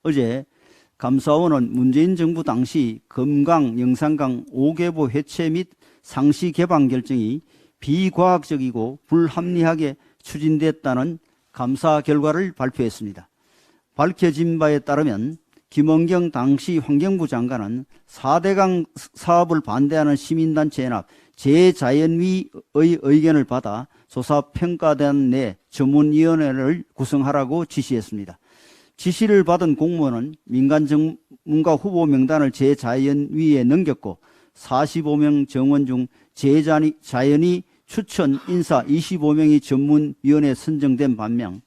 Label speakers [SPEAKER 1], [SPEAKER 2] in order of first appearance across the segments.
[SPEAKER 1] 어제 감사원은 문재인 정부 당시 금강, 영산강 5개보 해체 및 상시 개방 결정이 비과학적이고 불합리하게 추진됐다는 감사 결과를 발표했습니다. 밝혀진 바에 따르면 김원경 당시 환경부 장관은 4대강 사업을 반대하는 시민단체연합 제자연위의 의견을 받아 조사평가단 내 전문위원회를 구성하라고 지시했습니다. 지시를 받은 공무원은 민간 전문가 후보 명단을 제자연위에 넘겼고 45명 정원 중 제자연위 추천 인사 25명이 전문위원회에 선정된 반면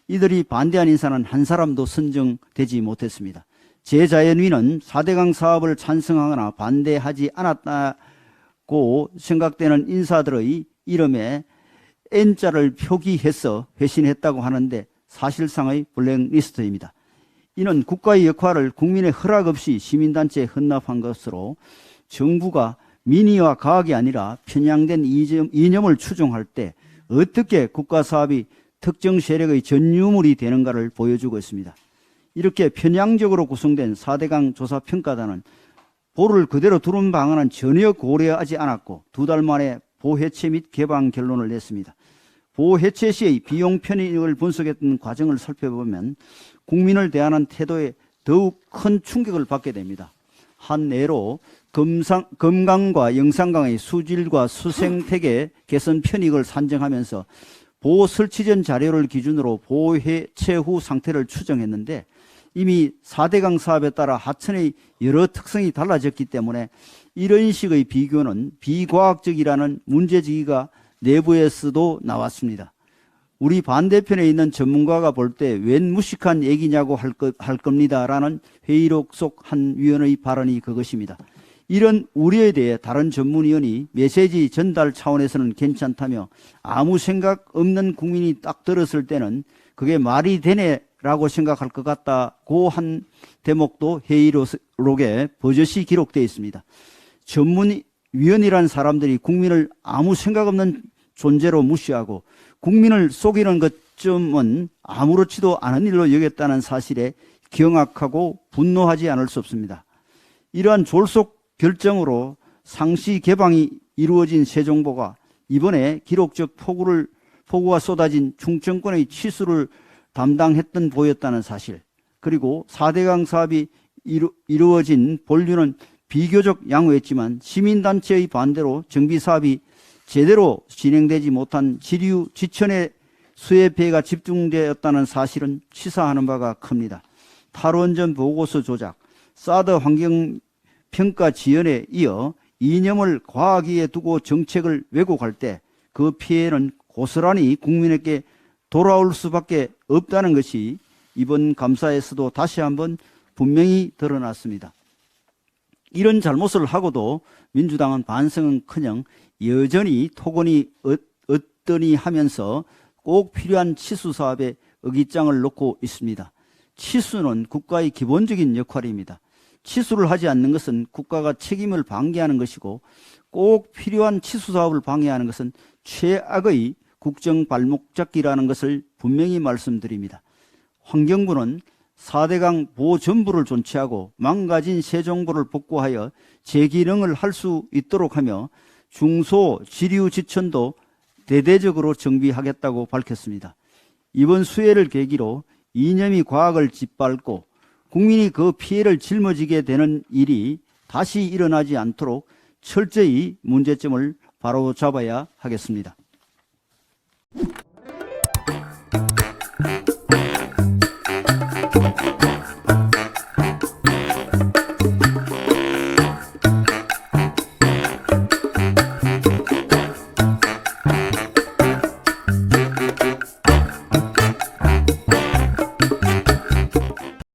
[SPEAKER 1] 이들이 반대한 인사는 한 사람도 선정되지 못했습니다. 제자연위는 4대강 사업을 찬성하거나 반대하지 않았다고 생각되는 인사들의 이름에 N자를 표기해서 회신했다고 하는데 사실상의 블랙리스트입니다. 이는 국가의 역할을 국민의 허락 없이 시민단체에 헌납한 것으로 정부가 민의와 과학이 아니라 편향된 이념을 추종할 때 어떻게 국가사업이 특정 세력의 전유물이 되는가를 보여주고 있습니다. 이렇게 편향적으로 구성된 4대강 조사평가단은 보를 그대로 두는 방안은 전혀 고려하지 않았고 2달 만에 보 해체 및 개방 결론을 냈습니다. 보 해체 시의 비용 편익을 분석했던 과정을 살펴보면 국민을 대하는 태도에 더욱 큰 충격을 받게 됩니다. 한 예로 금강과 영산강의 수질과 수생태계 개선 편익을 산정하면서 보호 설치 전 자료를 기준으로 보호 해체 후 상태를 추정했는데 이미 4대강 사업에 따라 하천의 여러 특성이 달라졌기 때문에 이런 식의 비교는 비과학적이라는 문제제기가 내부에서도 나왔습니다. 우리 반대편에 있는 전문가가 볼 때 웬 무식한 얘기냐고 할 겁니다라는 회의록 속 한 위원의 발언이 그것입니다. 이런 우려에 대해 다른 전문위원이 메시지 전달 차원에서는 괜찮다며 아무 생각 없는 국민이 딱 들었을 때는 그게 말이 되네라고 생각할 것 같다고 한 대목도 회의록에 버젓이 기록되어 있습니다. 전문위원이란 사람들이 국민을 아무 생각 없는 존재로 무시하고 국민을 속이는 것쯤은 아무렇지도 않은 일로 여겼다는 사실에 경악하고 분노하지 않을 수 없습니다. 이러한 졸속 결정으로 상시 개방이 이루어진 세종보가 이번에 기록적 폭우가 쏟아진 충청권의 치수를 담당했던 보였다는 사실, 그리고 4대강 사업이 이루어진 본류는 비교적 양호했지만 시민단체의 반대로 정비사업이 제대로 진행되지 못한 지류 지천의 수해 피해가 집중되었다는 사실은 시사하는 바가 큽니다. 탈원전 보고서 조작, 사드 환경평가 지연에 이어 이념을 과학위에 두고 정책을 왜곡할 때 그 피해는 고스란히 국민에게 돌아올 수밖에 없다는 것이 이번 감사에서도 다시 한번 분명히 드러났습니다. 이런 잘못을 하고도 민주당은 반성은커녕 여전히 토건이 얻더니 하면서 꼭 필요한 치수 사업에 의기장을 놓고 있습니다. 치수는 국가의 기본적인 역할입니다. 치수를 하지 않는 것은 국가가 책임을 방기하는 것이고 꼭 필요한 치수 사업을 방해하는 것은 최악의 국정 발목 잡기라는 것을 분명히 말씀드립니다. 환경부는 4대강 보호 전부를 존치하고 망가진 세종보를 복구하여 재기능을 할 수 있도록 하며 중소 지류 지천도 대대적으로 정비하겠다고 밝혔습니다. 이번 수해를 계기로 이념이 과학을 짓밟고 국민이 그 피해를 짊어지게 되는 일이 다시 일어나지 않도록 철저히 문제점을 바로잡아야 하겠습니다.